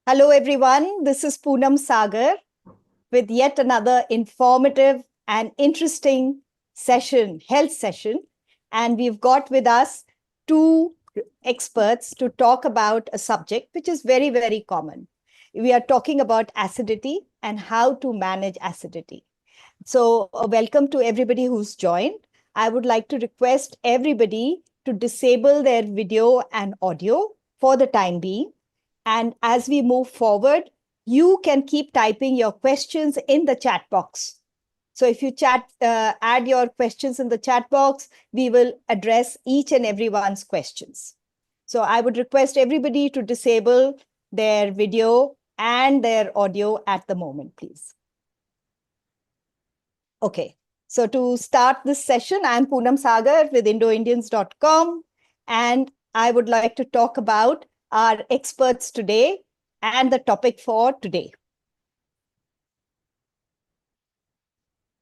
Hello, everyone. This is Poonam Sagar with yet another informative and interesting session, health session. And we've got with us two experts to talk about a subject which is very, very common. We are talking about acidity and how to manage acidity. So, welcome to everybody who's joined. I would like to request everybody to disable their video and audio for the time being. And as we move forward, you can keep typing your questions in the chat box. So if you add your questions in the chat box, we will address each and everyone's questions. So I would request everybody to disable their video and their audio at the moment, please. Okay, so to start this session, I'm Poonam Sagar with IndoIndians.com, and I would like to talk about our experts today and the topic for today.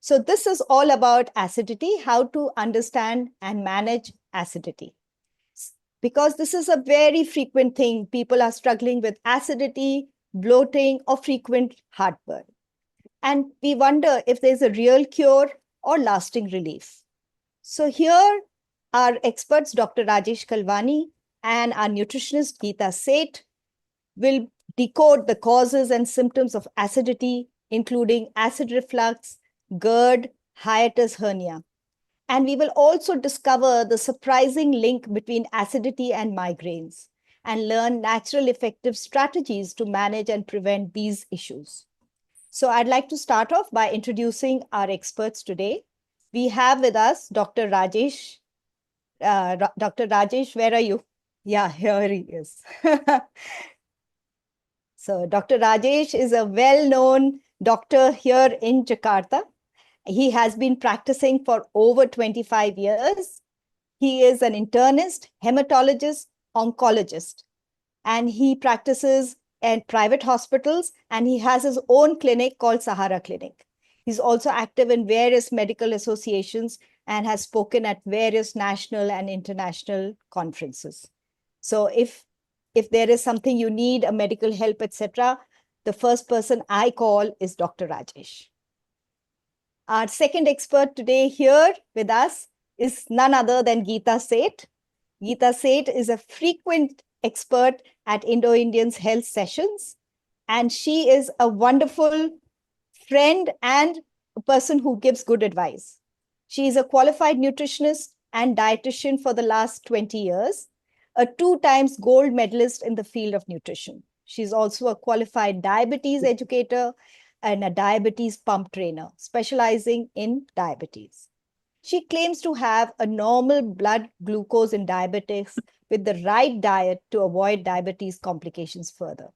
So this is all about acidity, how to understand and manage acidity. Because this is a very frequent thing. People are struggling with acidity, bloating, or frequent heartburn. And we wonder if there's a real cure or lasting relief. So here, our experts, Dr. Rajesh Kalwani and our nutritionist, Geeta Seth, will decode the causes and symptoms of acidity, including acid reflux, GERD, hiatus hernia. And we will also discover the surprising link between acidity and migraines and learn natural effective strategies to manage and prevent these issues. So I'd like to start off by introducing our experts today. We have with us Dr. Rajesh. Dr. Rajesh, where are you? Yeah, here he is. So Dr. Rajesh is a well-known doctor here in Jakarta. He has been practicing for over 25 years. He is an internist, hematologist, oncologist, and he practices at private hospitals, and he has his own clinic called Sahara Clinic. He's also active in various medical associations and has spoken at various national and international conferences. So if there is something you need, a medical help, etc., the first person I call is Dr. Rajesh. Our second expert today here with us is none other than Geeta Seth. Geeta Seth is a frequent expert at IndoIndians health sessions, and she is a wonderful friend and a person who gives good advice. She is a qualified nutritionist and dietitian for the last 20 years, a 2 times gold medalist in the field of nutrition. She's also a qualified diabetes educator and a diabetes pump trainer, specializing in diabetes. She claims to have a normal blood glucose in diabetics with the right diet to avoid diabetes complications further.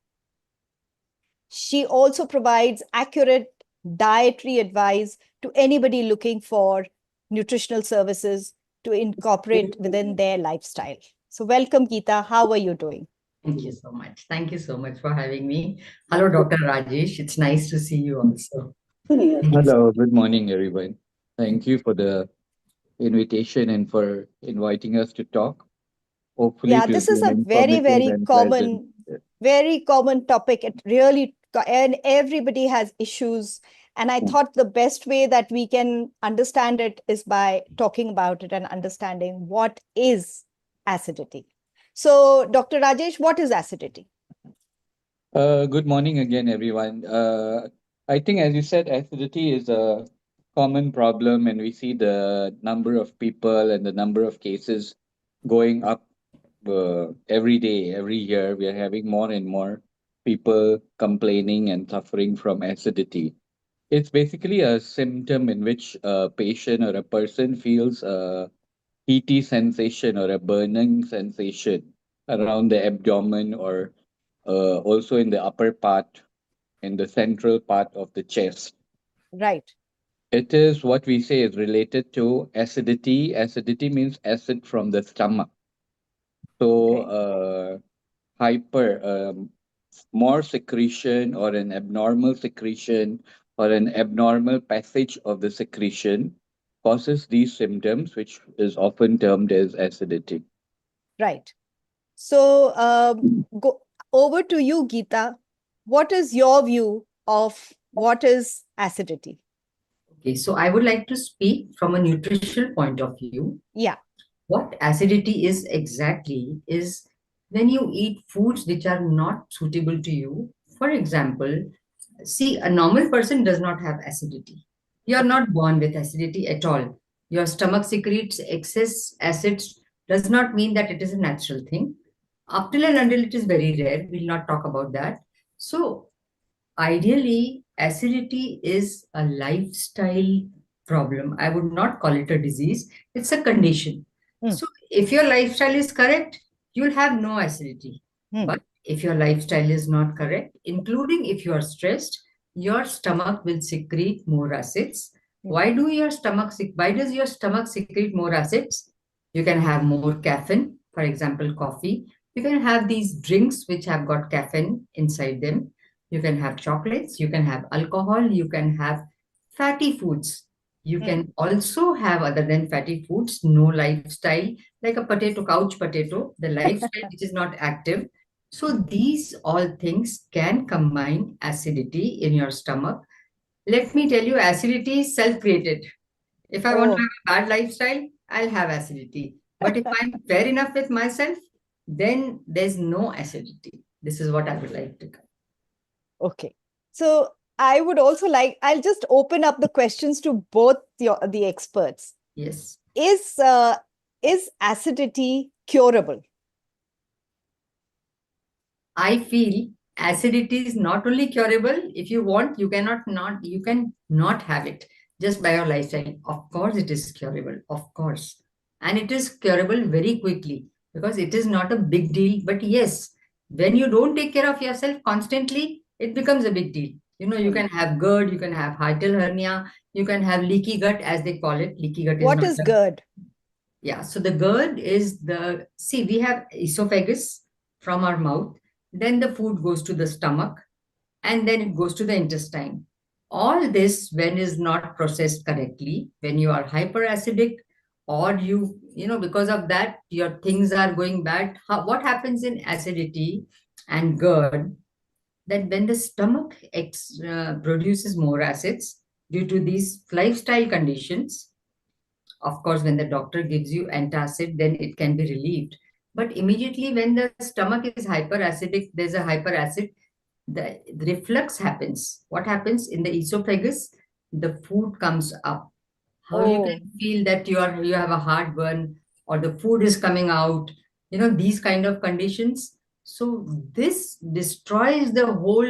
She also provides accurate dietary advice to anybody looking for nutritional services to incorporate within their lifestyle. So welcome, Geeta. How are you doing? Thank you so much. Thank you so much for having me. Hello, Dr. Rajesh. It's nice to see you also. Hello, good morning, everyone. Thank you for the invitation and for inviting us to talk. Hopefully, Yeah, it will this be is an a very, informative very and pleasant. common topic. It really, and everybody has issues. And I thought the best way that we can understand it is by talking about it and understanding what is acidity. So, Dr. Rajesh, what is acidity? Good morning again, everyone. I think, as you said, acidity is a common problem, and we see the number of people and the number of cases going up every day, every year. We are having more and more people complaining and suffering from acidity. It's basically a symptom in which a patient or a person feels a heaty sensation or a burning sensation around the abdomen or also in the upper part, in the central part of the chest. Right. It is what we say is related to acidity. Acidity means acid from the stomach. So, hyper, more secretion or an abnormal secretion or an abnormal passage of the secretion causes these symptoms, which is often termed as acidity. Right. So, go over to you, Geeta. What is your view of what is acidity? Okay, so I would like to speak from a nutritional point of view. Yeah. What acidity is exactly is when you eat foods which are not suitable to you. For example, see, a normal person does not have acidity. You are Okay. not born with acidity at all. Your stomach secretes excess acids, does not mean that it is a natural thing. Up till and until it is very rare, we'll not talk about that. So, ideally, acidity is a lifestyle problem. I would not call it a disease, it's a condition. Hmm. So, if your lifestyle is correct, you'll have no acidity. Hmm. But if your lifestyle is not correct, including if you are stressed, your stomach will secrete more acids. Hmm. Why does your stomach secrete more acids? You can have more caffeine, for example, coffee. You can have these drinks which have got caffeine inside them. You can have chocolates, you can have alcohol, you can have fatty foods. You Hmm. can also have, other than fatty foods, no lifestyle, like a potato, couch potato, the lifestyle which is not active. So these all things can combine acidity in your stomach. Let me tell you, acidity is self-created. If I want to Oh, have a bad lifestyle, I'll have acidity. But if I'm fair enough with myself, then there's no acidity. This is what I would like to. okay. So I would also I'll just open up the questions to both the experts. Yes. Is is acidity curable? I feel acidity is not only curable. If you want, you can not have it just by your lifestyle. Of course, it is curable, of course. And it is curable very quickly because it is not a big deal. But yes, when you don't take care of yourself constantly, it becomes a big deal. You know, you Hmm. can have GERD, you can have hiatal hernia, you can have leaky gut, as they call it. Leaky gut is What not is a GERD? yeah, so the GERD is see, we have esophagus from our mouth, then the food goes to the stomach, and then it goes to the intestine. All this, when is not processed correctly, when you are hyperacidic, or because of that, your things are going bad. What happens in acidity and GERD, that when the stomach produces more acids due to these lifestyle conditions, of course, when the doctor gives you antacid, then it can be relieved. But immediately when the stomach is hyperacidic, there's a hyperacid, the reflux happens. What happens in the esophagus? The food comes up. How you can Oh, feel that you have a heartburn or the food is coming out, these kind of conditions. So this destroys the whole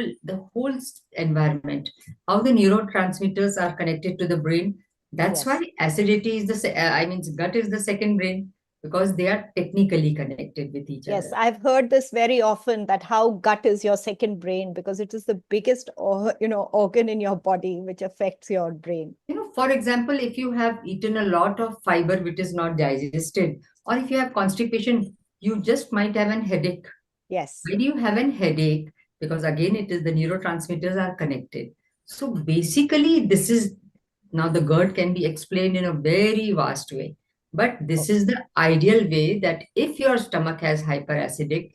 environment. How the neurotransmitters are connected to the brain. That's why yes. acidity is I mean, gut is the second brain because they are technically connected with each Yes, other. I've heard this very often that how gut is your second brain because it is the biggest organ in your body which affects your brain. For example, if you have eaten a lot of fiber which is not digested, or if you have constipation, you just might have an headache. Yes. Why do you have an headache? Because again, it is the neurotransmitters are connected. So basically, this is now the GERD can be explained in a very vast way. But this Okay. is the ideal way that if your stomach is hyperacidic,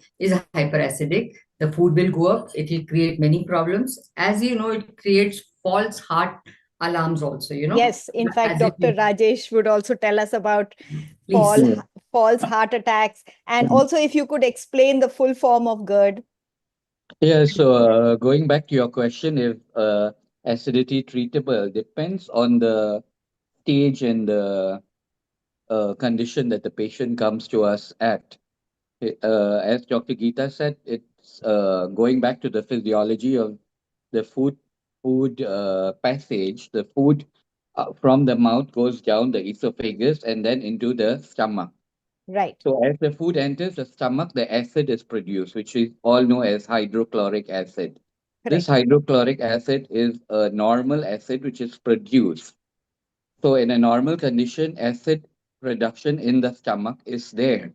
the food will go up. It will create many problems. As you know, it creates false heart alarms also. Yes, in fact, As if Dr. you Rajesh would also tell us about please. Yeah. false heart attacks. And also, if you could explain the full form of GERD. Yeah, so going back to your question, if acidity treatable depends on the stage and the condition that the patient comes to us at. As Dr. Geeta said, it's going back to the physiology of the food passage. The food from the mouth goes down the esophagus and then into the stomach. Right. So as the food enters the stomach, the acid is produced, which is all know as hydrochloric acid. This Correct. hydrochloric acid is a normal acid which is produced. So in a normal condition, acid production in the stomach is there.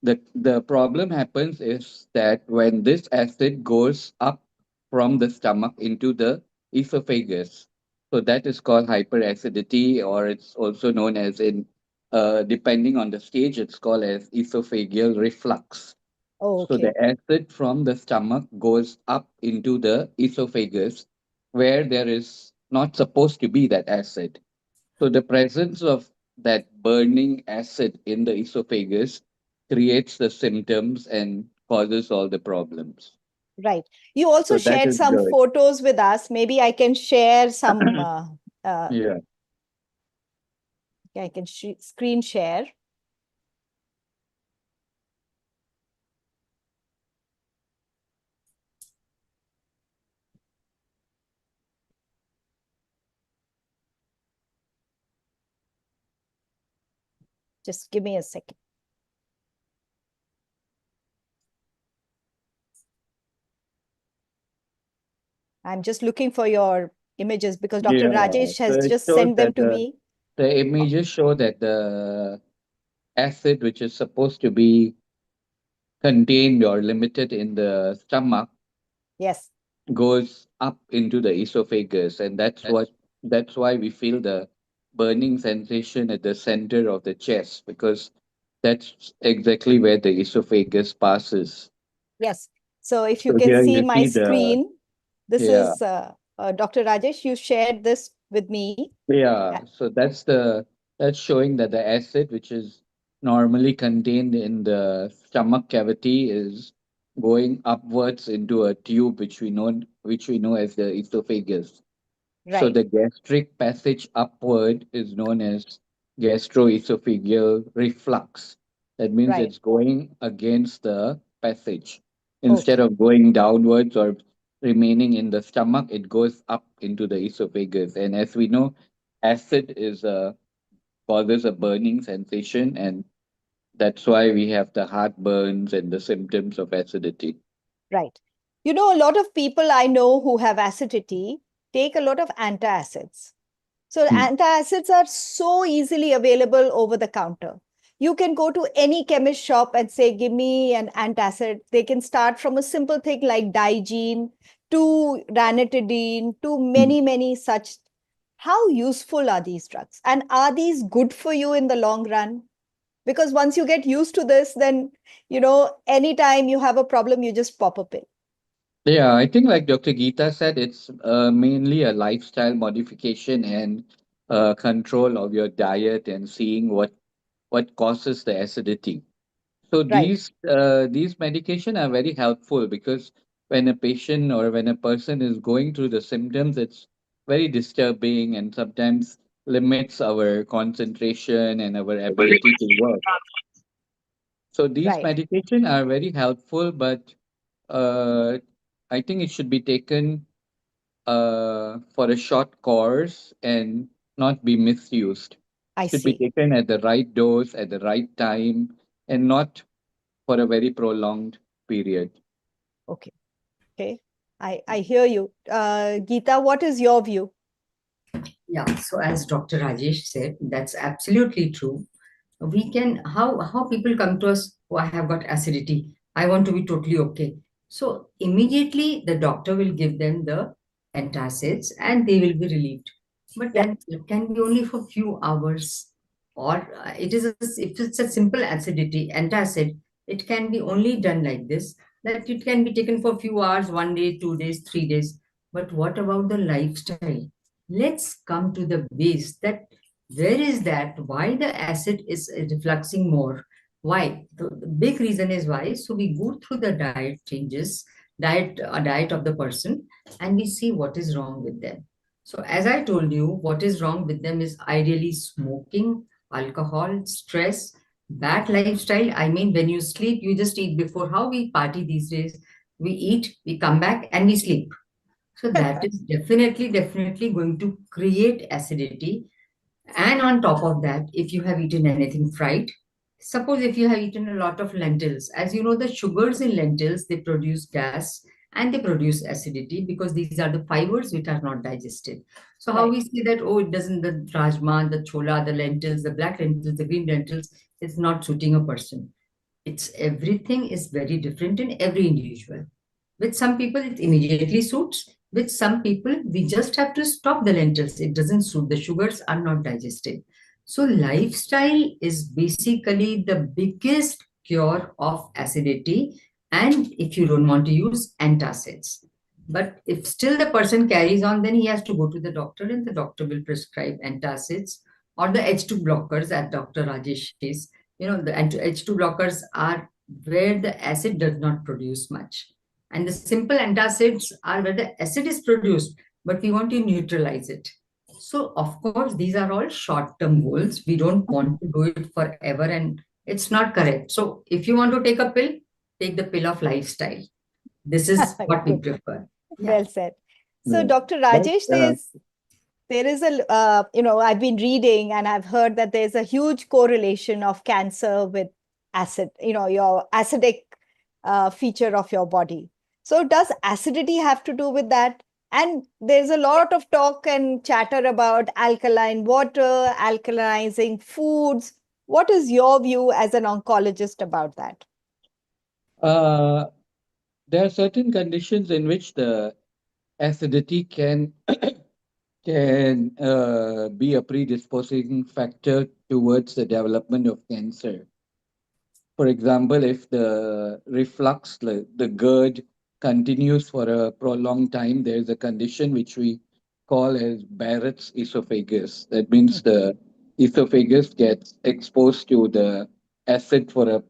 The problem happens is that when this acid goes up from the stomach into the esophagus, so that is called hyperacidity, or it's also known as in depending on the stage, it's called as esophageal reflux. Oh, So the okay. acid from the stomach goes up into the esophagus where there is not supposed to be that acid. So the presence of that burning acid in the esophagus creates the symptoms and causes all the problems. Right. You also So that shared is some good. photos with us. Maybe I can share some, Yeah. I can screen share. Just give me a second. I'm just looking for your images because Dr. Yeah. Rajesh So has it just shows sent them that to me. the Oh, images show that the acid, which is supposed to be contained or limited in the stomach, yes, goes up into the esophagus, and that's why we feel the burning sensation at the center of the chest, because that's exactly where the esophagus passes. yes. So if you So can here see you my see the screen, this yeah. is Dr. Rajesh. You shared this with me. Yeah, so that's showing that the acid, which is normally contained in the stomach cavity, is going upwards into a tube which we know as the esophagus. So Right, the gastric passage upward is known as gastroesophageal reflux. That means right. it's going against the passage. Instead Okay, of going downwards or remaining in the stomach, it goes up into the esophagus. And as we know, acid is causes a burning sensation, and that's why we have the heartburns and the symptoms of acidity. right. You know, a lot of people I know who have acidity take a lot of antacids. So Hmm. antacids are so easily available over the counter. You can go to any chemist shop and say, give me an antacid. They can start from a simple thing like Digene to ranitidine to Hmm. many such. How useful are these drugs? And are these good for you in the long run? Because once you get used to this, then, anytime you have a problem, you just pop a pill. Yeah, I think like Dr. Geeta said, it's mainly a lifestyle modification and control of your diet and seeing what causes the acidity. So Right, these medication are very helpful because when a patient or when a person is going through the symptoms, it's very disturbing and sometimes limits our concentration and our ability to work. So these right. medication are very helpful, but uh, I think it should be taken for a short course and not be misused. I Should be see. taken at the right dose, at the right time, and not for a very prolonged period. Okay. Okay. I hear you. Geeta, what is your view? Yeah, so as Dr. Rajesh said, that's absolutely true. We can how people come to us, oh, I have got acidity. I want to be totally okay. So immediately the doctor will give them the antacids and they will be relieved. But Yeah, then it can be only for few hours, or if it's a simple acidity antacid, it can be only done like this, that it can be taken for few hours, 1 day, 2 days, 3 days. But what about the lifestyle? Let's come to the base, that where is that, why the acid is refluxing more, why the big reason is why. So we go through the diet changes, diet of the person, and we see what is wrong with them. So as I told you, what is wrong with them is ideally smoking, alcohol, stress, bad lifestyle. I mean, when you sleep, you just eat. Before, how we party these days, we eat, we come back and we sleep. So that is definitely going to create acidity. And on top of that, if you have eaten anything fried, suppose if you have eaten a lot of lentils, as you know, the sugars in lentils, they produce gas and they produce acidity because these are the fibers which are not digested. So how right. we see that, oh, it doesn't, the rajma, the chola, the lentils, the black lentils, the green lentils, it's not suiting a person. It's everything is very different in every individual. With some people, it immediately suits. With some people, we just have to stop the lentils. It doesn't suit. The sugars are not digested. So, lifestyle is basically the biggest cure of acidity. And if you don't want to use antacids. But if still the person carries on, then he has to go to the doctor and the doctor will prescribe antacids or the H2 blockers as Dr. Rajesh says. The H2 blockers are where the acid does not produce much. And the simple antacids are where the acid is produced, but we want to neutralize it. So, of course, these are all short term goals. We don't want to do it forever, and it's not correct. So, if you want to take a pill, take the pill of lifestyle. This is what we Good. prefer. Yeah. Well said. So, Yeah. Dr. But Rajesh, there is a I've been reading and I've heard that there's a huge correlation of cancer with acid, your acidic feature of your body. So does acidity have to do with that? And there's a lot of talk and chatter about alkaline water, alkalizing foods. What is your view as an oncologist about that? uh, there are certain conditions in which the acidity can be a predisposing factor towards the development of cancer. For example, if the reflux, the GERD, continues for a prolonged time, there is a condition which we call as Barrett's esophagus. That means the esophagus gets exposed to the acid for a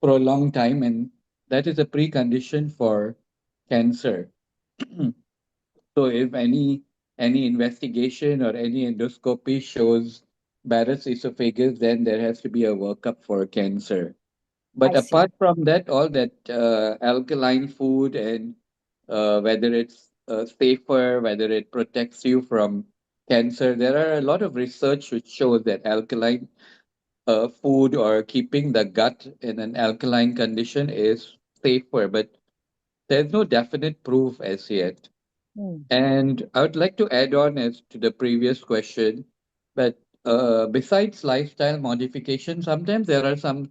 prolonged time, and that is a precondition for cancer. So if any investigation or any endoscopy shows Barrett's esophagus, then there has to be a workup for cancer. But I see. apart from that, all that alkaline food and whether it's safer, whether it protects you from cancer, there are a lot of research which shows that alkaline food or keeping the gut in an alkaline condition is safer. But there's no definite proof as yet. Hmm. And I would like to add on as to the previous question, but besides lifestyle modification, sometimes there are some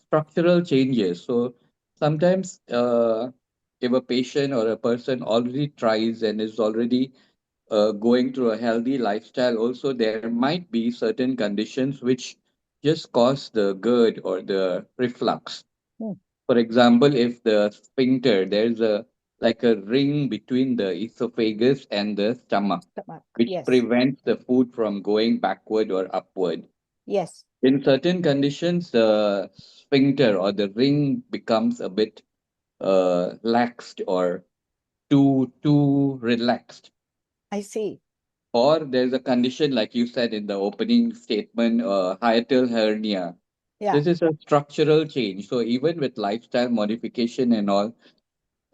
structural changes. So sometimes if a patient or a person already tries and is already going through a healthy lifestyle, also there might be certain conditions which just cause the GERD or the reflux. Hmm. For example, if the sphincter, there's a like a ring between the esophagus and the stomach, Stomach. which Yes. prevents the food from going backward or upward. Yes. In certain conditions, the sphincter or the ring becomes a bit laxed or too relaxed. I see. Or there's a condition like you said in the opening statement, hiatal hernia. Yeah. This is a structural change. So even with lifestyle modification and all,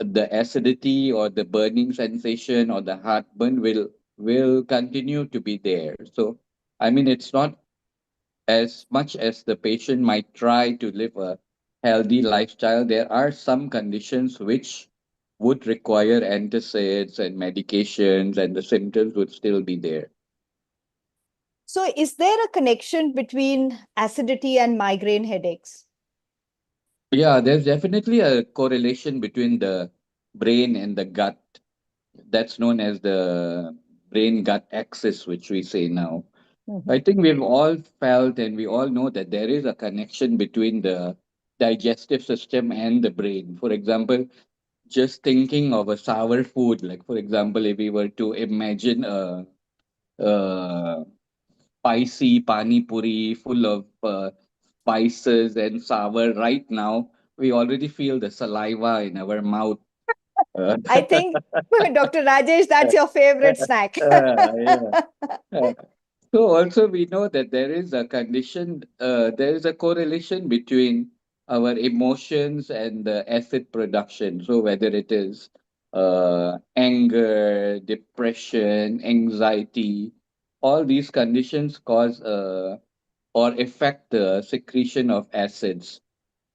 the acidity or the burning sensation or the heartburn will continue to be there. So I mean, it's not as much as the patient might try to live a healthy lifestyle, there are some conditions which would require antacids and medications, and the symptoms would still be there. So, is there a connection between acidity and migraine headaches? Yeah, there's definitely a correlation between the brain and the gut. That's known as the brain gut axis, which we say now. I Mhm. think we've all felt and we all know that there is a connection between the digestive system and the brain. For example, just thinking of a sour food, like for example, if we were to imagine a spicy pani puri full of spices and sour right now, we already feel the saliva in our mouth. Uh, I think, Dr. Rajesh, that's your favorite snack. yeah. Uh, So also we know that there is a condition, there is a correlation between our emotions and the acid production. So whether it is anger, depression, anxiety, all these conditions cause or affect the secretion of acids.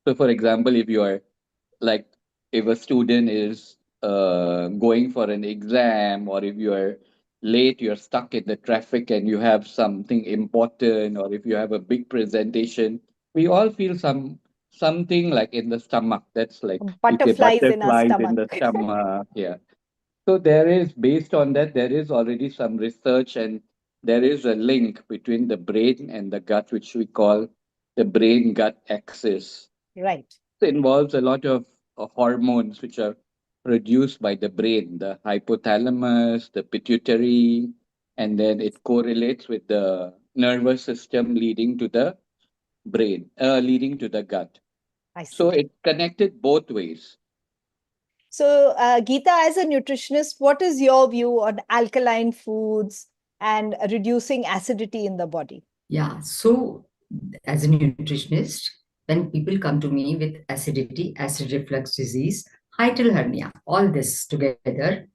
So for example, if you are like if a student is going for an exam, or if you are late, you're stuck in the traffic and you have something important, or if you have a big presentation, we all feel something like in the stomach. That's like we say Butterflies in our butterflies in stomach. the stomach. Yeah. So there is, based on that, there is already some research, and there is a link between the brain and the gut, which we call the brain gut axis. Right. It involves a lot of hormones which are produced by the brain, the hypothalamus, the pituitary, and then it correlates with the nervous system leading to the brain, leading to the gut. I So see. it's connected both ways. So, Geeta, as a nutritionist, what is your view on alkaline foods and reducing acidity in the body? Yeah, so as a nutritionist, when people come to me with acidity, acid reflux disease, hiatal hernia, all this together,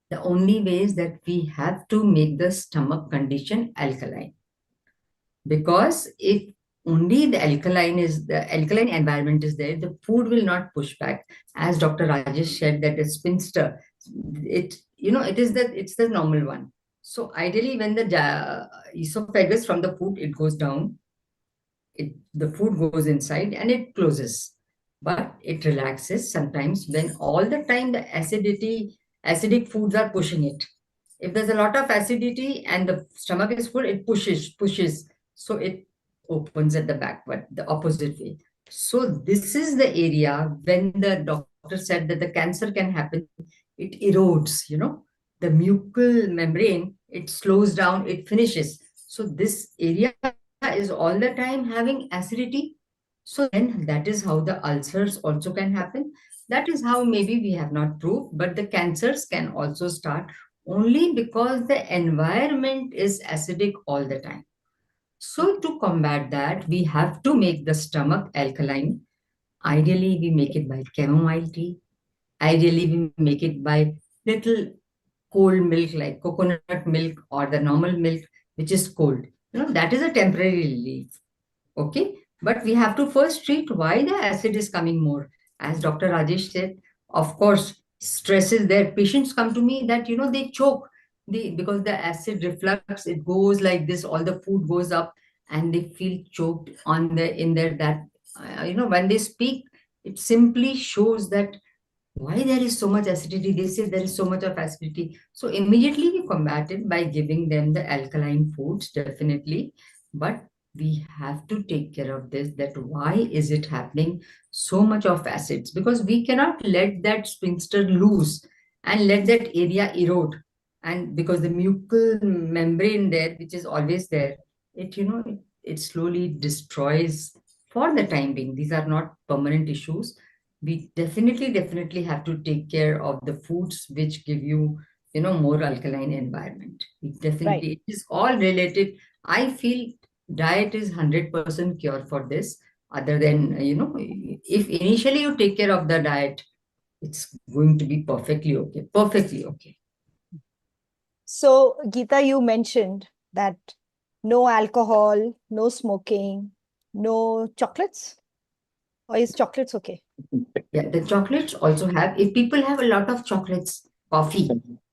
the only way is that we have to make the stomach condition alkaline. Because if only the alkaline environment is there, the food will not push back. As Dr. Rajesh said, that a spinster, it's the normal one. So ideally, when the esophagus from the food it goes down, the food goes inside and it closes, but it relaxes sometimes when all the time the acidic foods are pushing it. If there's a lot of acidity and the stomach is full, it pushes, so it opens at the back, but the opposite way. So this is the area when the doctor said that the cancer can happen. It erodes, the mucal membrane, it slows down, it finishes. So this area is all the time having acidity. So then that is how the ulcers also can happen. That is how maybe we have not proved, but the cancers can also start only because the environment is acidic all the time. So to combat that, we have to make the stomach alkaline. Ideally, we make it by chamomile tea. Ideally, we make it by little cold milk like coconut milk or the normal milk, which is cold. That is a temporary relief. Okay, but we have to first treat why the acid is coming more. As Dr. Rajesh said, of course, stress is there. Patients come to me that they choke, because the acid reflux, it goes like this, all the food goes up and they feel choked on the in there. That when they speak, it simply shows that why there is so much acidity. They say there is so much of acidity, so immediately we combat it by giving them the alkaline foods, definitely. But we have to take care of this, that why is it happening so much of acids, because we cannot let that sphincter loose and let that area erode. And because the mucal membrane there, which is always there, it slowly destroys for the time being. These are not permanent issues. We definitely have to take care of the foods which give you more alkaline environment. We Right. definitely, it is all related. I feel diet is 100% cure for this. Other than if initially you take care of the diet, it's going to be perfectly okay. So, Geeta, you mentioned that no alcohol, no smoking, no chocolates, or is chocolates okay? Yeah, the chocolates also have, if people have a lot of chocolates, coffee,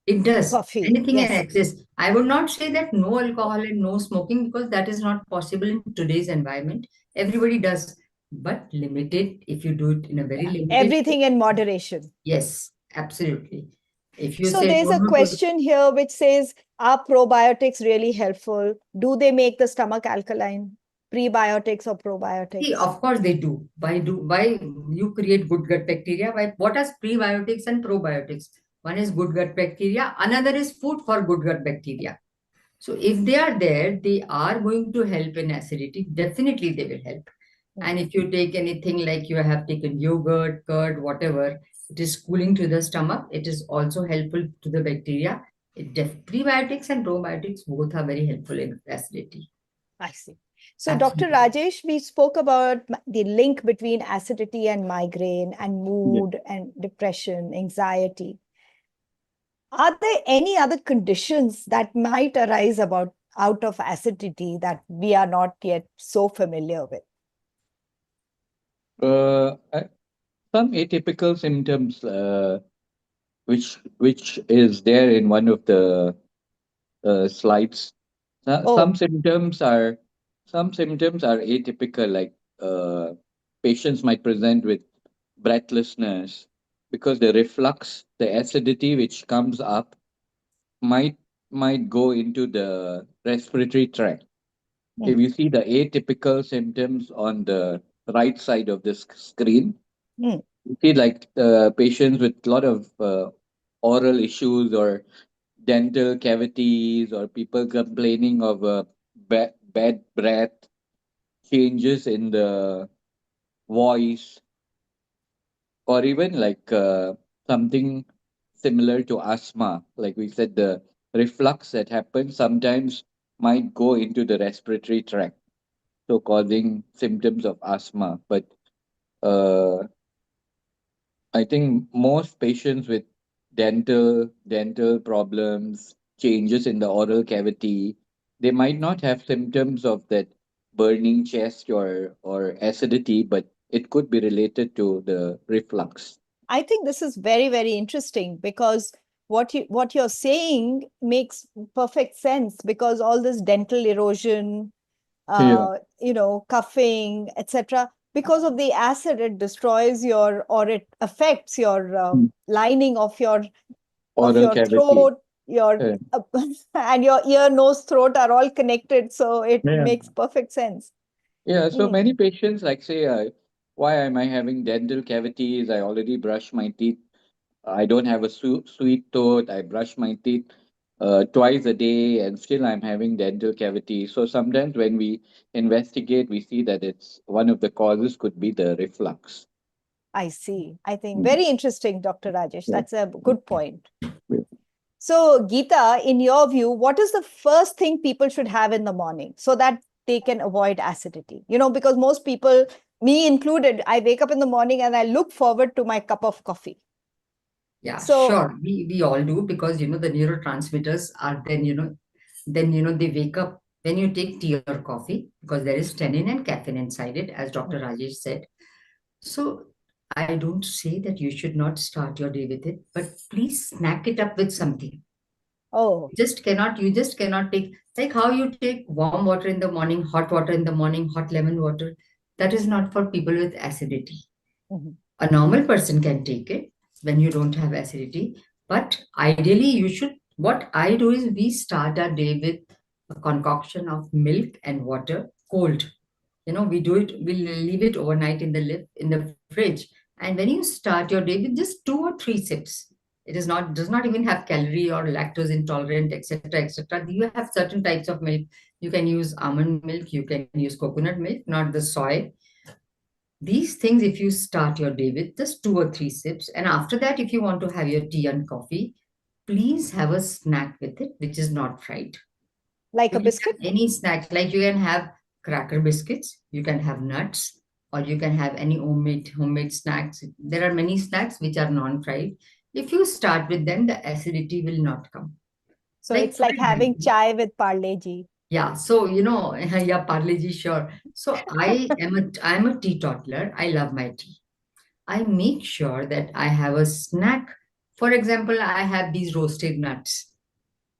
it does. Coffee, Anything in yes. excess. I would not say that no alcohol and no smoking, because that is not possible in today's environment. Everybody does, but limited. If you do it in a very Yeah. limited way, Everything in moderation. yes, absolutely. If you So say there's no, a no to, question here which says, are probiotics really helpful? Do they make the stomach alkaline? Prebiotics or see, probiotics? of course they do. Why you create good gut bacteria? Why, what are prebiotics and probiotics? One is good gut bacteria, another is food for good gut bacteria. So if they are there, they are going to help in acidity. Definitely they will help. Hmm. And if you take anything like you have taken yogurt, curd, whatever, it is cooling to the stomach. It is also helpful to the bacteria. Prebiotics and probiotics both are very helpful in acidity. I see. So, Dr. Absolutely. Rajesh, we spoke about the link between acidity and migraine and Yeah. mood and depression, anxiety. Are there any other conditions that might arise out of acidity that we are not yet so familiar with? I- some atypical symptoms, which is there in one of the slides. Oh, Some symptoms are atypical, like patients might present with breathlessness because the reflux, the acidity which comes up might might go into the respiratory tract. mm, If you see the atypical symptoms on the right side of this screen, Mm. You see, like patients with a lot of oral issues or dental cavities, or people complaining of bad breath, changes in the voice, or even like something similar to asthma. Like we said, the reflux that happens sometimes might go into the respiratory tract, so causing symptoms of asthma. But uh, I think most patients with dental problems, changes in the oral cavity, they might not have symptoms of that burning chest or acidity, but it could be related to the reflux. I think this is very, very interesting because what you're saying makes perfect sense because all this dental erosion, Yeah. coughing, etc. Because of the acid, it destroys your or it affects your Mm. lining of Oral your cavity. throat, your Yeah. and your ear, nose, throat are all connected. So it Yeah. makes perfect sense. Yeah. So many Mm, patients like say, why am I having dental cavities? I already brush my teeth. I don't have a sweet tooth. I brush my teeth twice a day, and still I'm having dental cavity. So sometimes when we investigate, we see that it's one of the causes could be the reflux. I see. I think Mm. very interesting, Dr. Rajesh. Yeah. That's a good point. Yeah. So, Geeta, in your view, what is the first thing people should have in the morning so that they can avoid acidity? Because most people, me included, I wake up in the morning and I look forward to my cup of coffee. Yeah, So, sure. We all do because the neurotransmitters are then they wake up when you take tea or coffee because there is tannin and caffeine inside it, as Dr. Rajesh said. So I don't say that you should not start your day with it, but please snack it up with something. oh, You just cannot take like how you take warm water in the morning, hot water in the morning, hot lemon water. That is not for people with acidity. mhm. A normal person can take it when you don't have acidity, but ideally you should. What I do is we start our day with a concoction of milk and water cold. We do it, we'll leave it overnight in the fridge, and when you start your day with just 2 or 3 sips, it does not even have calorie or lactose intolerant, etc., etc. You have certain types of milk. You can use almond milk, you can use coconut milk, not the soy. These things, if you start your day with just 2 or 3 sips, and after that, if you want to have your tea and coffee, please have a snack with it, which is not fried. Like You a can have biscuit? any snack, like you can have cracker biscuits, you can have nuts, or you can have any homemade snacks. There are many snacks which are non-fried. If you start with them, the acidity will not come. So Like it's for like having example, chai with Parle-Ji. yeah, so yeah, Parle Ji, sure. So I'm a teetotaler. I love my tea. I make sure that I have a snack. For example, I have these roasted nuts.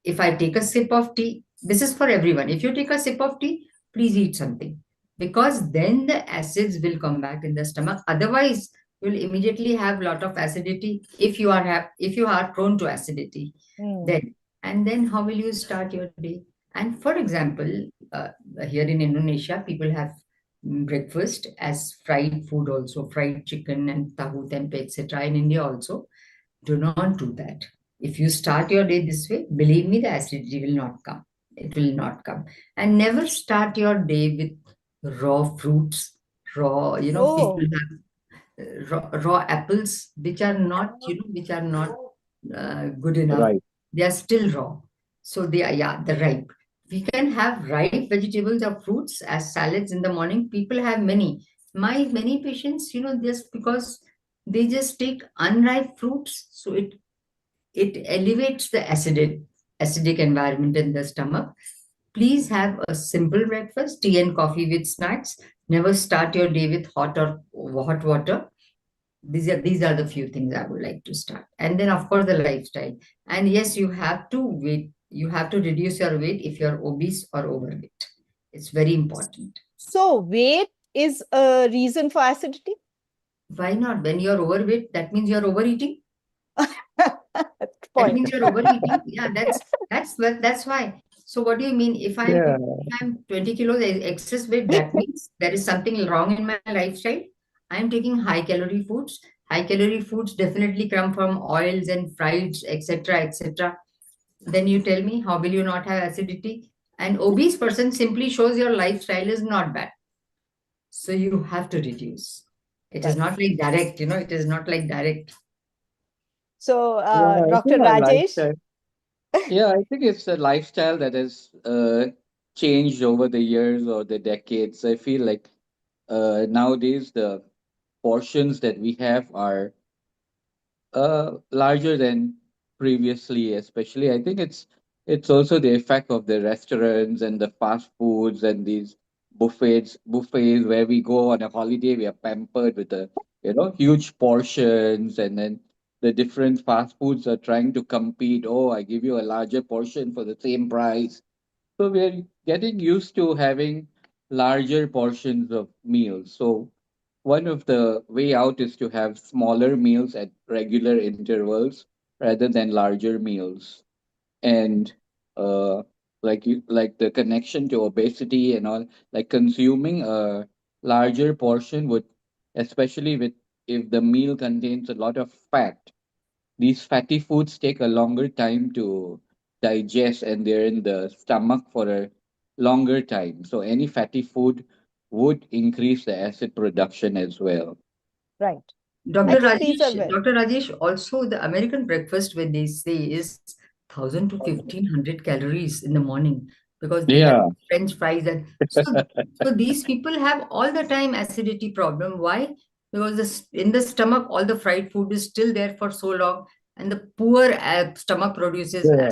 If I take a sip of tea, this is for everyone. If you take a sip of tea, please eat something because then the acids will come back in the stomach. Otherwise, you'll immediately have a lot of acidity if you are prone to acidity. Mm. Then and then how will you start your day? And for example, here in Indonesia, people have breakfast as fried food also, fried chicken and tahu tempe, etc. In India also, do not do that. If you start your day this way, believe me, the acidity will not come. It will not come. And never start your day with raw fruits, people Oh, have raw apples, which are not good enough. Right. They are still raw. So they are, yeah, the ripe. We can have ripe vegetables or fruits as salads in the morning. People have many. My many patients, just because they just take unripe fruits, so it elevates the acidic environment in the stomach. Please have a simple breakfast, tea and coffee with snacks. Never start your day with hot water. These are the few things I would like to start. And then of course the lifestyle. And yes, you have to reduce your weight if you're obese or overweight. It's very important. so weight is a reason for acidity? Why not? When you're overweight, that means you're overeating. That Point. means you're overeating. Yeah, that's why. So what do you mean? If I'm Yeah. if I'm 20 kilos excess weight, that means there is something wrong in my lifestyle. I'm taking high calorie foods. High calorie foods definitely come from oils and frieds, etc., etc. Then you tell me, how will you not have acidity? An obese person simply shows your lifestyle is not bad. So you have to reduce. It is Right. not like direct, it is not like direct. So, Yeah, I Dr. think our Rajesh, lifestyle. Yeah, I think it's a lifestyle that has changed over the years or the decades. I feel like nowadays the portions that we have are larger than previously, especially. I think it's also the effect of the restaurants and the fast foods and these buffets where we go on a holiday, we are pampered with the huge portions, and then the different fast foods are trying to compete. Oh, I give you a larger portion for the same price. So we're getting used to having larger portions of meals. So one of the way out is to have smaller meals at regular intervals rather than larger meals. And uh, like the connection to obesity and all, like consuming a larger portion would, especially with if the meal contains a lot of fat, these fatty foods take a longer time to digest and they're in the stomach for a longer time. So any fatty food would increase the acid production as well. right. I Dr. think these are Rajesh, well. Dr. Rajesh, also the American breakfast when they say is 1,000 to 1,500 calories in the morning because they have Yeah, French fries and so these people have all the time acidity problem. Why? Because in the stomach all the fried food is still there for so long, and the poor stomach produces yeah,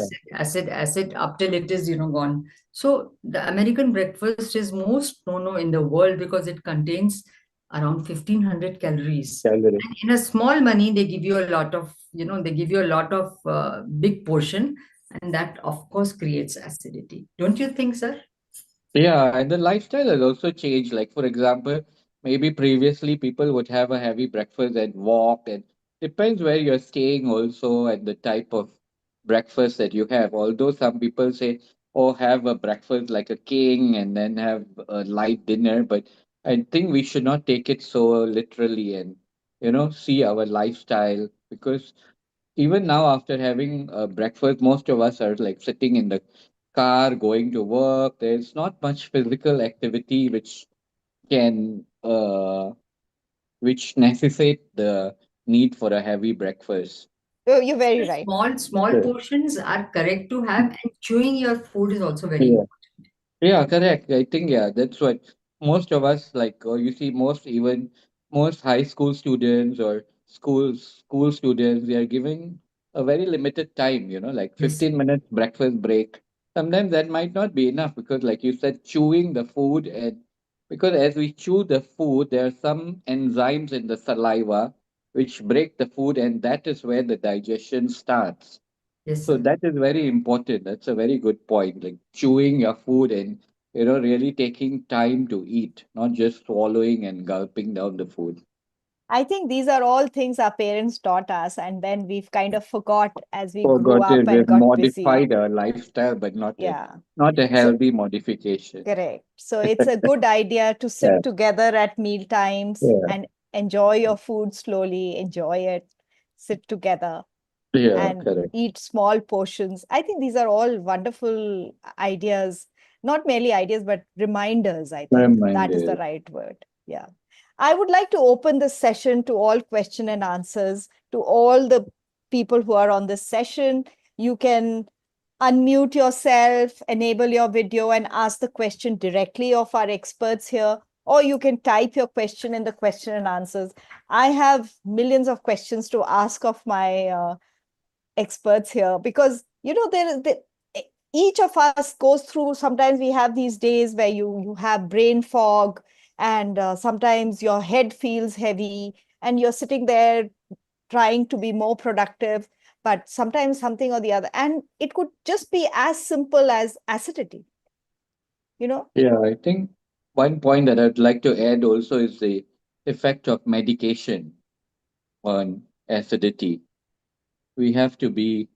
acid up till it is gone. So the American breakfast is most no in the world because it contains around 1,500 calories, calorie. and in a small money they give you a lot of they give you a lot of big portion, and that of course creates acidity, don't you think, sir? Yeah, and the lifestyle has also changed. Like, for example, maybe previously people would have a heavy breakfast and walk, and depends where you're staying also and the type of breakfast that you have. Although some people say, oh, have a breakfast like a king and then have a light dinner, but I think we should not take it so literally and, see our lifestyle because even now after having breakfast, most of us are like sitting in the car going to work. There's not much physical activity can which necessitate the need for a heavy breakfast. Oh, you're very The right. small Yeah. portions are correct to have, and chewing your food is also very Yeah. important. Yeah, correct. I think yeah, that's what most of us like. Or you see, most high school students or school students, they are giving a very limited time. Like Yes, 15 minutes breakfast break. Sometimes that might not be enough because, like you said, chewing the food and because as we chew the food, there are some enzymes in the saliva which break the food, and that is where the digestion starts. yes, So sir. that is very important. That's a very good point. Like chewing your food and really taking time to eat, not just swallowing and gulping down the food. I think these are all things our parents taught us, and then we've kind of forgot as we grew Forgot up it. and We've got busy. modified our lifestyle, but Yeah. not a So healthy modification. correct. So it's a good idea to Yeah, sit together at meal times yeah, and enjoy your food slowly, enjoy it, sit together yeah. and Correct. eat small portions. I think these are all wonderful ideas, not merely ideas, but reminders. I think that is the Reminded. right word. Yeah. I would like to open the session to all question and answers to all the people who are on this session. You can unmute yourself, enable your video, and ask the question directly of our experts here. Or you can type your question in the question and answers. I have millions of questions to ask of my experts here because each of us goes through, sometimes we have these days where you have brain fog, and sometimes your head feels heavy and you're sitting there trying to be more productive, but sometimes something or the other, and it could just be as simple as acidity you know Yeah, I think one point that I'd like to add also is the effect of medication on acidity. We have to be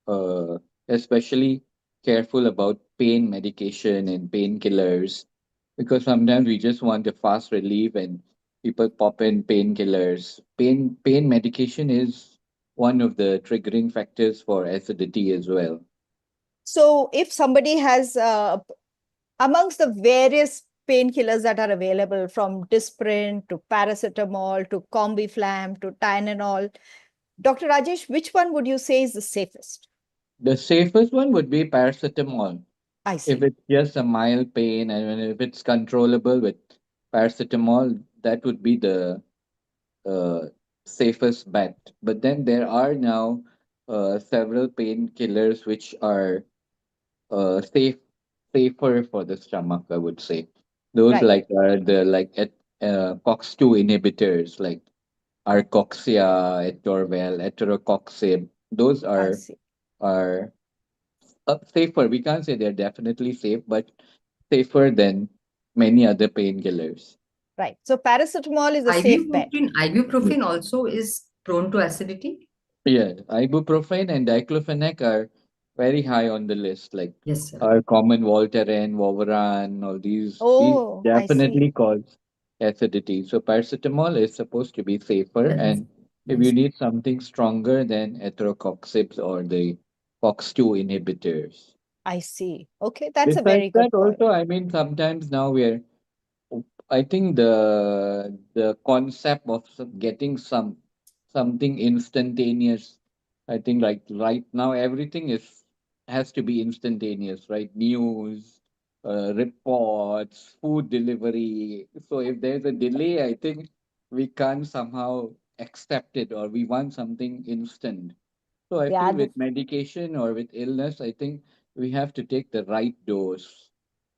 uh, especially careful about pain medication and painkillers because sometimes we just want a fast relief and people pop in painkillers. Pain medication is one of the triggering factors for acidity as well. So if somebody has, amongst the various painkillers that are available, from Disprin to paracetamol to Combiflam to Tylenol, Dr. Rajesh, which one would you say is the safest? The safest one would be paracetamol. I If see. it's just a mild pain and if it's controllable with paracetamol, that would be the uh, safest bet. But then there are now several painkillers which are safer for the stomach, I would say. Those Right. like are the COX-2 inhibitors like Arcoxia, Etorvel, Eterocoxib. Those I see. are safer. We can't say they're definitely safe, but safer than many other painkillers. Right. So paracetamol is a safe bet. Ibuprofen also is prone to acidity. Yeah, ibuprofen and diclofenac are very high on the list. Like Yes, sir. our common Voltaren, Vovaran, all these Oh, I definitely see. cause acidity. So paracetamol is supposed to be safer, That's and if you nice. need something stronger, then etrocoxibs or the COX-2 inhibitors. I see. Okay, that's a Besides very that, good point. also, I mean, sometimes now I think the concept of getting something instantaneous. I think like right now everything is has to be instantaneous, right? News, reports, food delivery. So if there's a delay, I think we can't somehow accept it or we want something instant. So I Yeah, feel the, with medication or with illness, I think we have to take the right dose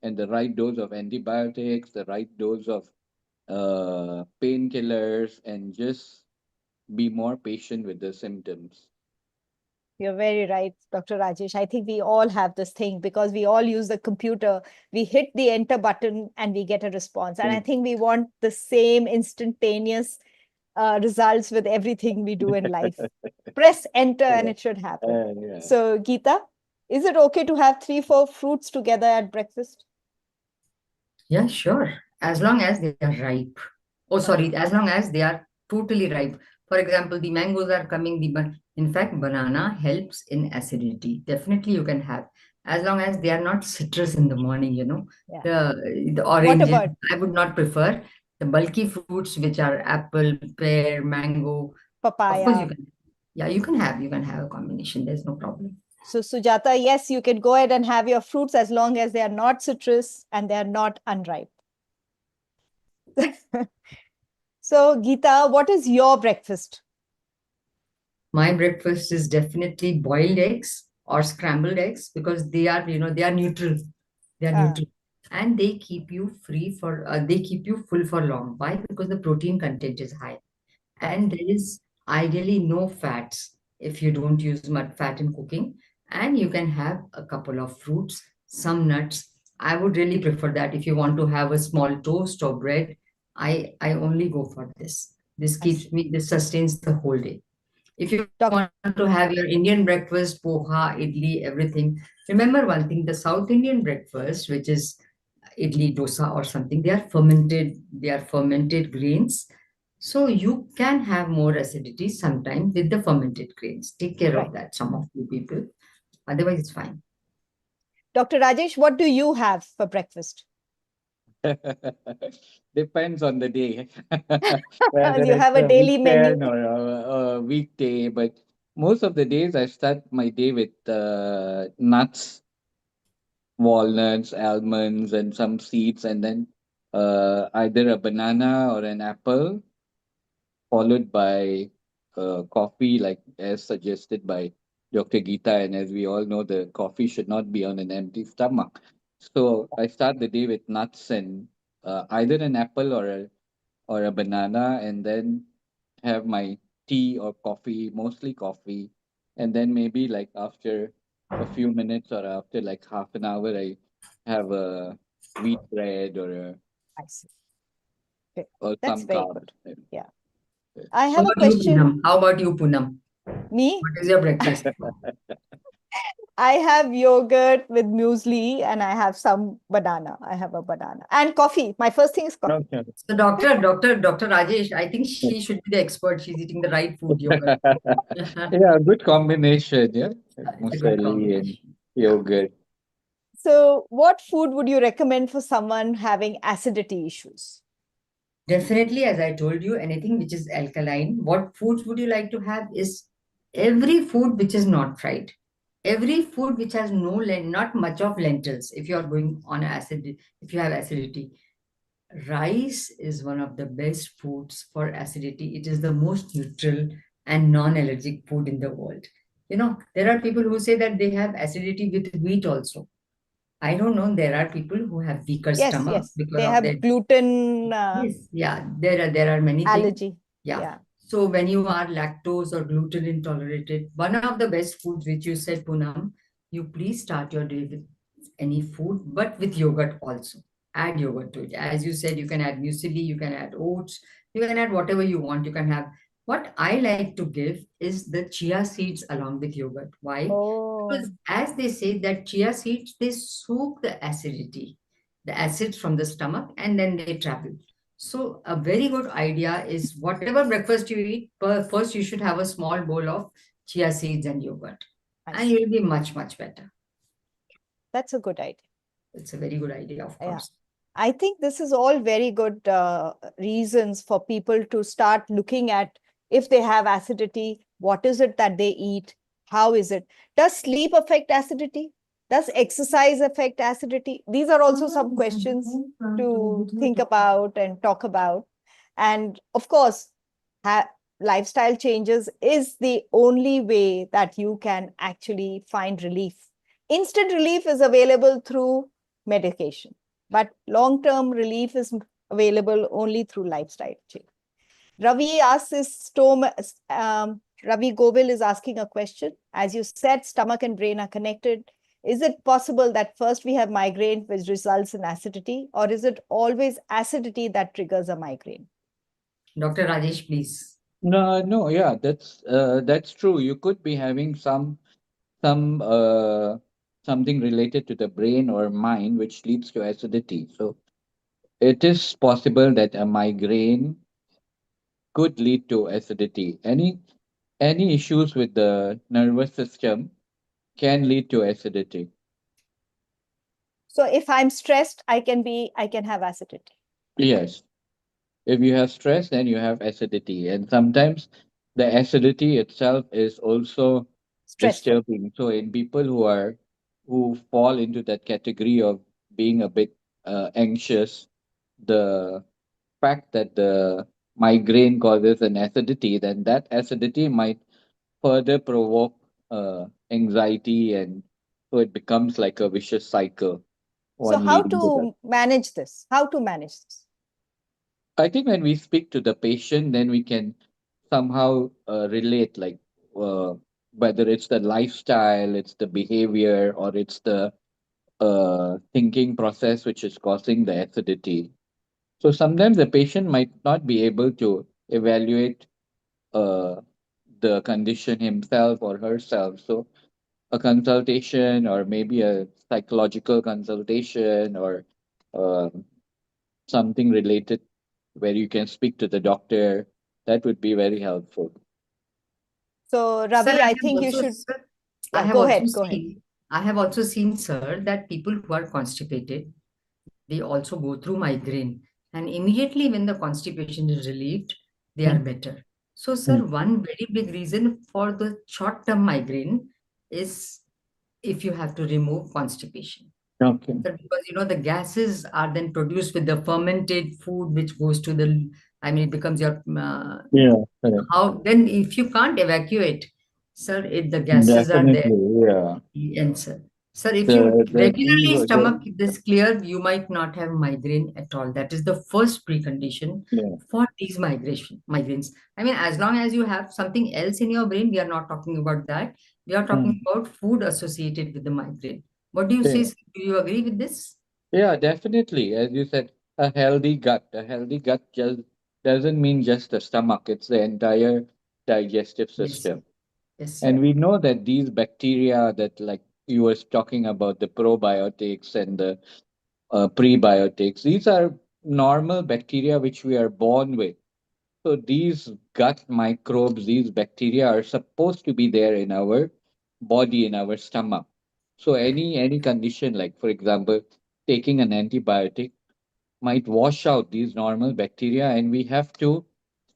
and the right dose of antibiotics, the right dose of painkillers, and just be more patient with the symptoms. you're very right, Dr. Rajesh. I think we all have this thing because we all use the computer. We hit the enter button and we get a response. And I Mm. think we want the same instantaneous results with everything we do in life. Press enter and Yeah. it should happen. Yeah. So, Geeta, is it okay to have 3, 4 fruits together at breakfast? Yeah, sure. As long as they are ripe. Oh, sorry, as long as they are totally ripe. For example, the mangoes are coming, in fact, banana helps in acidity. Definitely you can have, as long as they are not citrus in the morning, Yeah. the What oranges, about I would not prefer. The bulky fruits, which are apple, pear, mango, of course you papaya? can. Yeah, you can have a combination. There's no problem. So, Sujata, yes, you can go ahead and have your fruits as long as they are not citrus and they are not unripe. So, Geeta, what is your breakfast? My breakfast is definitely boiled eggs or scrambled eggs because they are neutral. They are Uh, neutral. And they keep you they keep you full for long. Why? Because the protein content is high. right, And there is ideally no fats if you don't use much fat in cooking. And you can have a couple of fruits, some nuts. I would really prefer that if you want to have a small toast or bread. I only go for this. I see. This sustains the whole day. If you want Doc, to have your Indian breakfast, poha, idli, everything, remember one thing, the South Indian breakfast, which is idli, dosa or something, they are fermented grains. So you can have more acidity sometimes with the fermented grains. Take care right. of that, some of you people. Otherwise, it's fine. Dr. Rajesh, what do you have for breakfast? Depends on the day, whether You it's have a a daily weekend menu. or a weekday. But most of the days, I start my day with nuts, walnuts, almonds, and some seeds, and then either a banana or an apple, followed by coffee, like as suggested by Dr. Geeta. And as we all know, the coffee should not be on an empty stomach. So I start the day with nuts and either an apple or a banana, and then have my tea or coffee, mostly coffee. And then maybe like after a few minutes or after like half an hour, I have a wheat bread I see. Okay. or That's some very carbs. good. Yeah. I How have a about you, question. Poonam? How about you, Poonam? Me? What is your breakfast? I have yogurt with muesli and I have some banana. I have a banana and coffee. My first thing is coffee. Okay. So Dr. Rajesh, I think she should be the expert. She's eating the right food, yogurt. Yeah, good combination. Yeah, It's a good muesli and combination. Yeah. yogurt. So, what food would you recommend for someone having acidity issues? Definitely, as I told you, anything which is alkaline. What foods would you like to have is every food which is not fried. Every food which has not much of lentils. If you are going on acid, if you have acidity, rice is one of the best foods for acidity. It is the most neutral and non-allergic food in the world. There are people who say that they have acidity with wheat also. I don't know. There are people who have weaker Yes, stomach yes. because They of their. have gluten Yes, yeah, there are many things. allergy. Yeah. Yeah. So when you are lactose or gluten intolerant, one of the best foods which you said, Poonam, you please start your day with any food, but with yogurt also. Add yogurt to it. As you said, you can add muesli, you can add oats, you can add whatever you want. You can have. What I like to give is the chia seeds along with yogurt. Why? Oh, Because as they say that chia seeds, they soak the acidity, the acids from the stomach, and then they travel. So a very good idea is whatever breakfast you eat, first you should have a small bowl of chia seeds and yogurt, I and see. you'll be much, much better. That's a good idea. It's a very good idea, of Yeah. course. I think this is all very good reasons for people to start looking at if they have acidity, what is it that they eat? How is it? Does sleep affect acidity? Does exercise affect acidity? These are also some questions to think about and talk about. And of course, lifestyle changes is the only way that you can actually find relief. Instant relief is available through medication, but long-term relief is available only through lifestyle change. Ravi asks Ravi Govil is asking a question. As you said, stomach and brain are connected. Is it possible that first we have migraine, which results in acidity, or is it always acidity that triggers a migraine? Dr. Rajesh, please. No, no, yeah, that's true. You could be having some something related to the brain or mind which leads to acidity. So it is possible that a migraine could lead to acidity. Any issues with the nervous system can lead to acidity. So if I'm stressed, I can have acidity. Yes. If you have stress, then you have acidity. And sometimes the acidity itself is also Stressful. disturbing. So in people who fall into that category of being a bit anxious, the fact that the migraine causes an acidity, then that acidity might further provoke anxiety, and so it becomes like a vicious cycle, So one how leading to that. to manage this? How to manage this? I think when we speak to the patient, then we can somehow relate, like uh, whether it's the lifestyle, it's the behavior, or it's the thinking process which is causing the acidity. So sometimes the patient might not be able to evaluate uh, the condition himself or herself. So a consultation, or maybe a psychological consultation, or um something related where you can speak to the doctor, that would be very helpful. So Sir, Ravi, I think you should, I yeah, have go also ahead, go ahead. seen, I have also seen, sir, that people who are constipated, they also go through migraine. And immediately when the constipation is relieved, they are Mm, better. So, mm. sir, one very big reason for the short-term migraine is if you have to remove constipation. Okay. Sir, because the gases are then produced with the fermented food, which goes to it becomes your Yeah, correct. how then if you can't evacuate, sir, if the gases are there, Definitely. Yeah. answer. Sir, if you The these regularly were stomach the this clear, you might not have migraine at all. That is the first precondition yeah. for these migraines. I mean, as long as you have something else in your brain, we are not talking about that. We are talking Mm. about food associated with the migraine. What do you say, Yeah. sir? Do you agree with this? Yeah, definitely. As you said, a healthy gut. A healthy gut just doesn't mean just the stomach, it's the entire digestive Yes, system. yes, And we know that these bacteria that like you were talking about the probiotics and the prebiotics. These are normal bacteria which we are born with. So these gut microbes, these bacteria are supposed to be there in our body, in our stomach. So any condition, like for example, taking an antibiotic might wash out these normal bacteria, and we have to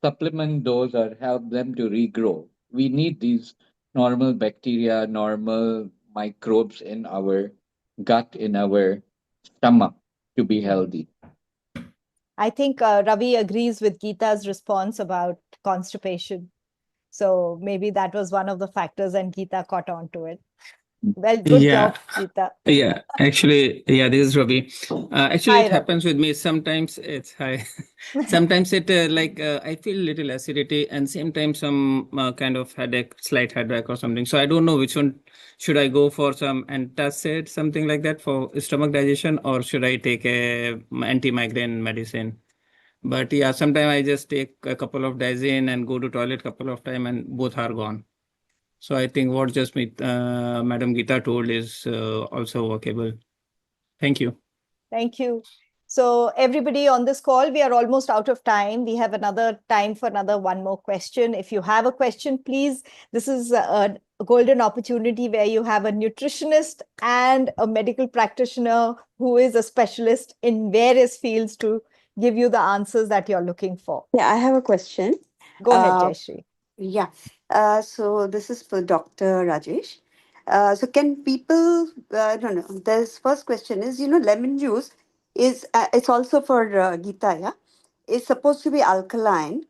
supplement those or help them to regrow. We need these normal bacteria, normal microbes in our gut, in our stomach to be healthy. I think Ravi agrees with Geeta's response about constipation. So maybe that was one of the factors, and Geeta caught on to it. Well, good Yeah, job, Geeta. yeah. Actually, yeah, this is Ravi. Actually, Hi, it Ravi. happens with me. Sometimes it's high. Sometimes it I feel little acidity and sometimes some kind of headache, slight headache or something. So I don't know which one should I go for, some antacid, something like that for stomach digestion, or should I take a anti-migraine medicine? But yeah, sometimes I just take a couple of Dizane and go to toilet couple of time and both are gone. So I think what just Madam Geeta told is also workable. Thank you. Thank you. So, everybody on this call, we are almost out of time. We have another time for another one more question. If you have a question, please, this is a golden opportunity where you have a nutritionist and a medical practitioner who is a specialist in various fields to give you the answers that you're looking for. Yeah, I have a question. Go ahead, Jayashree. Yeah. So this is for Dr. Rajesh. So can people, no, no, this first question is, lemon juice is, it's also for Geeta, yeah? It's supposed to be alkaline,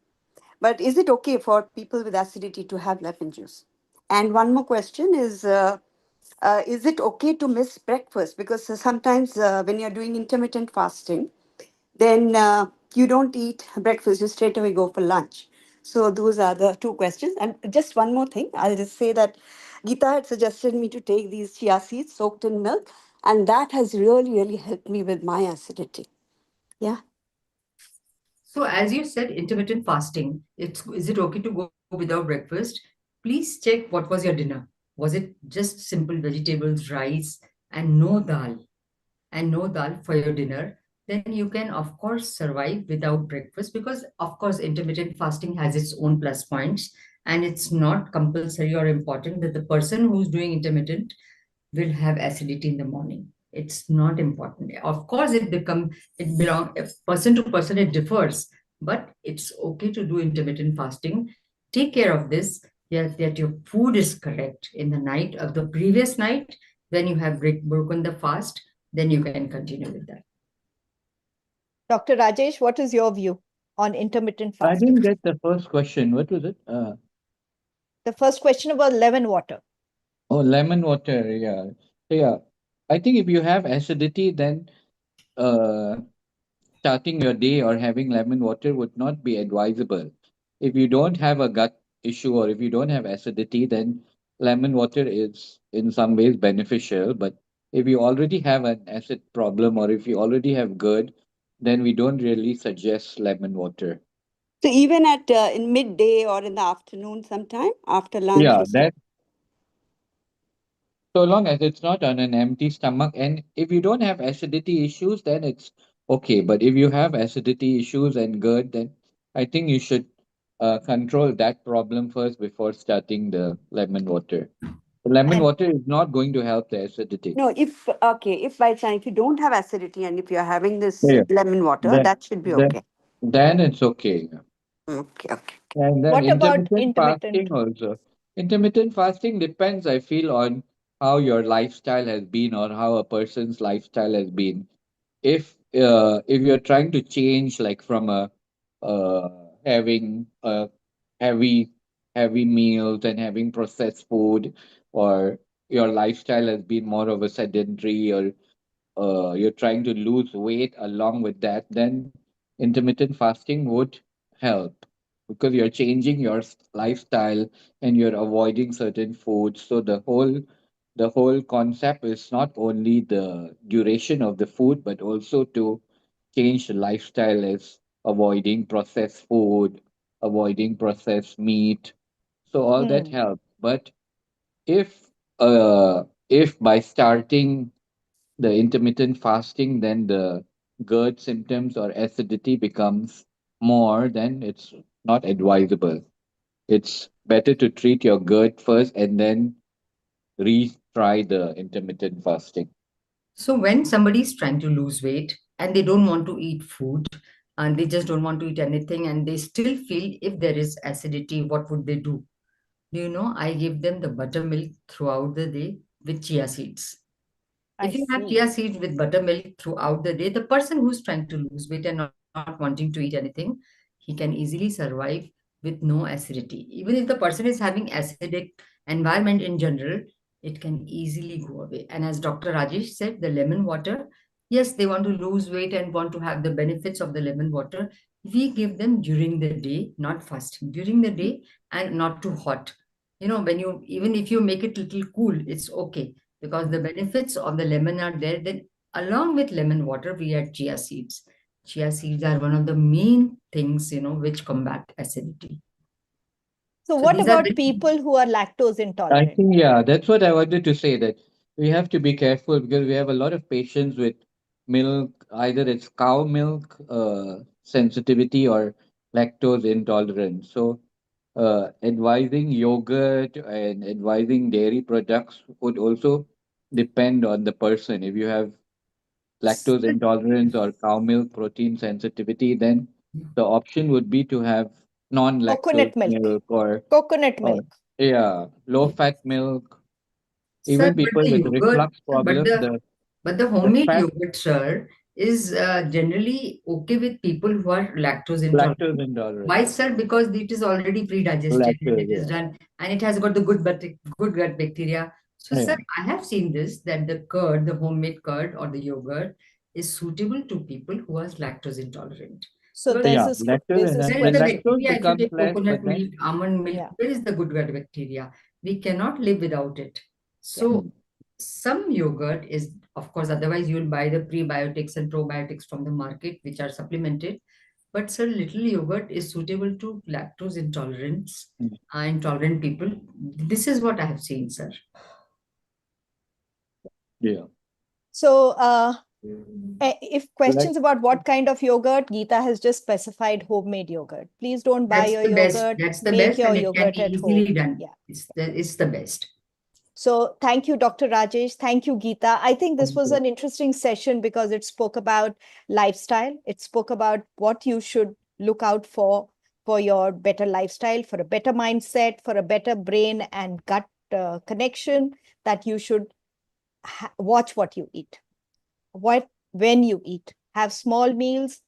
but is it okay for people with acidity to have lemon juice? And one more question is it okay to miss breakfast? Because sometimes when you're doing intermittent fasting, then you don't eat breakfast, you straight away go for lunch. So those are the two questions. And just one more thing, I'll just say that Geeta had suggested me to take these chia seeds soaked in milk, and that has really, really helped me with my acidity. Yeah. So, as you said, intermittent fasting, is it okay to go without breakfast? Please check what was your dinner. Was it just simple vegetables, rice, and no dal for your dinner? Then you can, of course, survive without breakfast because, of course, intermittent fasting has its own plus points, and it's not compulsory or important that the person who's doing intermittent will have acidity in the morning. It's not important. Of course, it belong person to person. It differs, but it's okay to do intermittent fasting. Take care of this. That your food is correct in the night of the previous night when you have broken the fast. Then you can continue with that. Dr. Rajesh, what is your view on intermittent I fasting? didn't get the first question. What was it? The first question about lemon water. Oh, lemon water. Yeah. Yeah. I think if you have acidity, then uh, starting your day or having lemon water would not be advisable. If you don't have a gut issue or if you don't have acidity, then lemon water is in some ways beneficial. But if you already have an acid problem or if you already have GERD, then we don't really suggest lemon water. So even at in midday or in the afternoon sometime after lunch Yeah, or so. that so long as it's not on an empty stomach. And if you don't have acidity issues, then it's okay. But if you have acidity issues and GERD, then I think you should control that problem first before starting the lemon water. The lemon And water is not going to help the acidity. No, if okay, if by chance if you don't have acidity and if you're having this Yeah, lemon water, then that should be then okay. then it's okay. Okay, okay. And then what about intermittent intermittent? fasting also. Intermittent fasting depends, I feel, on how your lifestyle has been or how a person's lifestyle has been. If you're trying to change like from a having heavy heavy meals and having processed food, or your lifestyle has been more of a sedentary, or you're trying to lose weight along with that, then intermittent fasting would help because you're changing your lifestyle and you're avoiding certain foods. So the whole concept is not only the duration of the food, but also to change the lifestyle as avoiding processed food, avoiding processed meat. So all that Hmm. helps. But if uh, if by starting the intermittent fasting, then the GERD symptoms or acidity becomes more, then it's not advisable. It's better to treat your GERD first and then retry the intermittent fasting. So when somebody is trying to lose weight and they don't want to eat food and they just don't want to eat anything and they still feel if there is acidity, what would they do? Do you know, I give them the buttermilk throughout the day with chia seeds. I If you have see. chia seeds with buttermilk throughout the day, the person who's trying to lose weight and not wanting to eat anything, he can easily survive with no acidity. Even if the person is having acidic environment in general, it can easily go away. And as Dr. Rajesh said, the lemon water, yes, they want to lose weight and want to have the benefits of the lemon water. We give them during the day, not fasting, during the day and not too hot. You know, when you, even if you make it little cool, it's okay because the benefits of the lemon are there. Then along with lemon water, we add chia seeds. Chia seeds are one of the main things, you know, which combat acidity. So So what these are about the people who are lactose I intolerant? think, yeah, that's what I wanted to say, that we have to be careful because we have a lot of patients with milk, either it's cow milk sensitivity or lactose intolerance. So, advising yogurt and advising dairy products would also depend on the person. If you have lactose intolerance or cow milk protein sensitivity, then the option would be to have non-lactose Coconut milk. milk Coconut or milk. yeah, low-fat milk. Sir, Even but people the with yogurt, reflux problem, but the the homemade fat yogurt, sir, is generally okay with people who are lactose lactose intolerant. intolerant. Why, sir? Because it is already pre-digested and Lactose, it is yeah. done, and it has got the good gut bacteria. So, sir, Yeah. I have seen this that the curd, the homemade curd or the yogurt, is suitable to people who are lactose intolerant. So Because there's Yeah, this lactose, there's and this then where is when the question. lactose bacteria? If you becomes take less, coconut but then milk, almond milk, Yeah. where is the good gut bacteria? We cannot live without it. Yeah. So some yogurt is, of course, otherwise you'll buy the prebiotics and probiotics from the market, which are supplemented. But sir, little yogurt is suitable to lactose intolerance, mm, intolerant people. This is what I have seen, sir. yeah. So if So like, questions about what kind of yogurt, Geeta has just specified homemade yogurt. Please don't buy That's your the best. yogurt. That's the Make best, your and it can yogurt be at easily home. done. Yeah. It's the best. So thank you, Dr. Rajesh. Thank you, Geeta. I think this thank was you. an interesting session because it spoke about lifestyle. It spoke about what you should look out for your better lifestyle, for a better mindset, for a better brain and gut connection, that you should watch what you eat, when you eat, have small meals,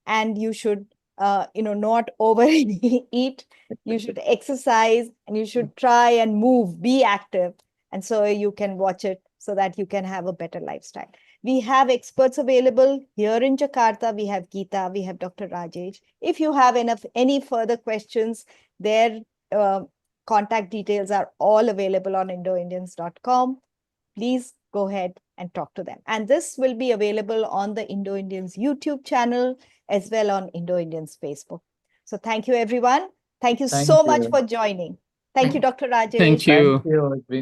and you should not overeat. You should exercise and you should try and move, be active, and so you can watch it so that you can have a better lifestyle. We have experts available here in Jakarta. We have Geeta, we have Dr. Rajesh. If you have any further questions, their uh, contact details are all available on IndoIndians.com. Please go ahead and talk to them. And this will be available on the IndoIndians YouTube channel as well on IndoIndians Facebook. So thank you, everyone. Thank you Thank so much you. for joining. Thank you, Thank Dr. Thank Rajesh. Thank you. you. It's been